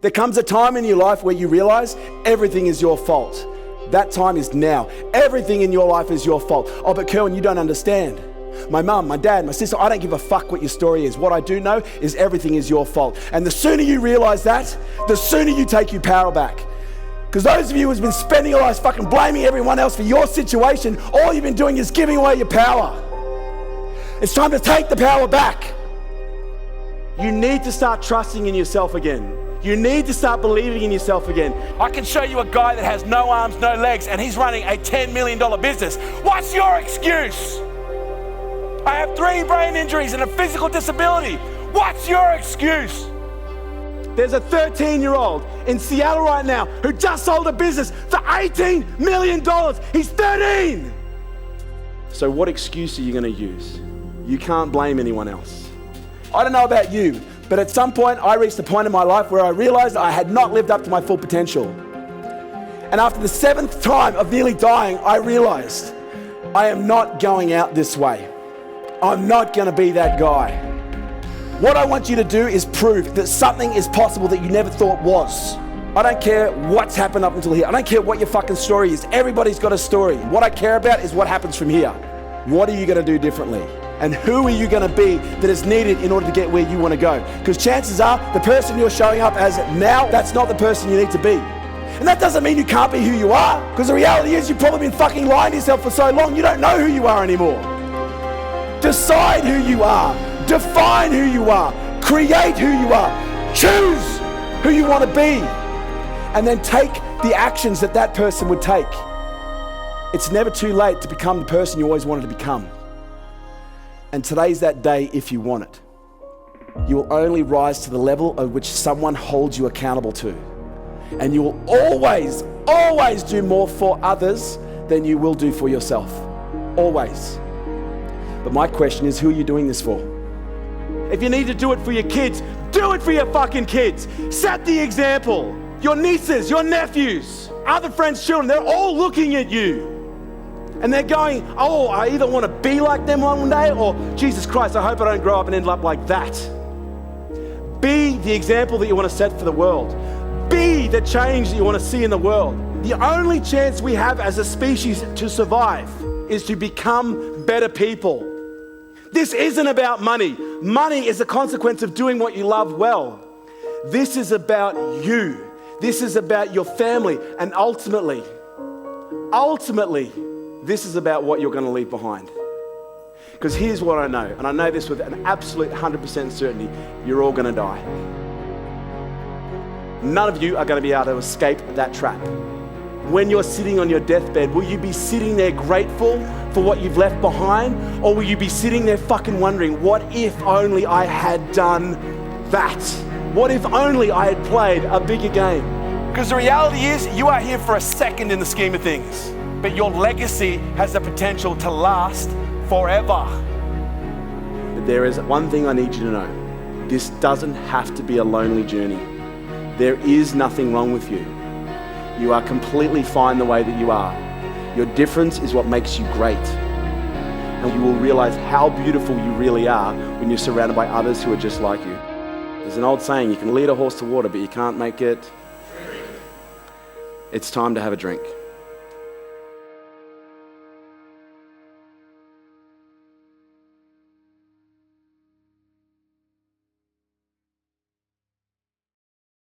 There comes a time in your life where you realize everything is your fault. That time is now. Everything in your life is your fault. Oh, but Kerwin, you don't understand. My mum, my dad, my sister, I don't give a fuck what your story is. What I do know is everything is your fault. And the sooner you realize that, the sooner you take your power back. Because those of you who's been spending your lives fucking blaming everyone else for your situation, all you've been doing is giving away your power. It's time to take the power back. You need to start trusting in yourself again. You need to start believing in yourself again. I can show you a guy that has no arms, no legs, and he's running a $10 million business. What's your excuse? I have 3 brain injuries and a physical disability. What's your excuse? There's a 13-year-old in Seattle right now who just sold a business for $18 million. He's 13. So what excuse are you going to use? You can't blame anyone else. I don't know about you, but at some point I reached a point in my life where I realized I had not lived up to my full potential. And after the 7th time of nearly dying, I realized I am not going out this way. I'm not going to be that guy. What I want you to do is prove that something is possible that you never thought was. I don't care what's happened up until here. I don't care what your fucking story is. Everybody's got a story. What I care about is what happens from here. What are you going to do differently? And who are you going to be that is needed in order to get where you want to go? Because chances are the person you're showing up as now, that's not the person you need to be. And that doesn't mean you can't be who you are. Because the reality is you've probably been fucking lying to yourself for so long you don't know who you are anymore. Decide who you are. Define who you are. Create who you are. Choose who you want to be. And then take the actions that that person would take. It's never too late to become the person you always wanted to become. And today's that day if you want it. You will only rise to the level at which someone holds you accountable to. And you will always, always do more for others than you will do for yourself. Always. But my question is, who are you doing this for? If you need to do it for your kids, do it for your fucking kids. Set the example. Your nieces, your nephews, other friends' children, they're all looking at you. And they're going, oh, I either want to be like them one day, or Jesus Christ, I hope I don't grow up and end up like that. Be the example that you want to set for the world. Be the change that you want to see in the world. The only chance we have as a species to survive is to become better people. This isn't about money. Money is a consequence of doing what you love well. This is about you. This is about your family. And ultimately, this is about what you're going to leave behind. Because here's what I know, and I know this with an absolute 100% certainty, you're all going to die. None of you are going to be able to escape that trap. When you're sitting on your deathbed, will you be sitting there grateful for what you've left behind? Or will you be sitting there fucking wondering, what if only I had done that? What if only I had played a bigger game? Because the reality is you are here for a second in the scheme of things, but your legacy has the potential to last forever. But there is one thing I need you to know. This doesn't have to be a lonely journey. There is nothing wrong with you. You are completely fine the way that you are. Your difference is what makes you great. And you will realize how beautiful you really are when you're surrounded by others who are just like you. There's an old saying, you can lead a horse to water, but you can't make it. It's time to have a drink.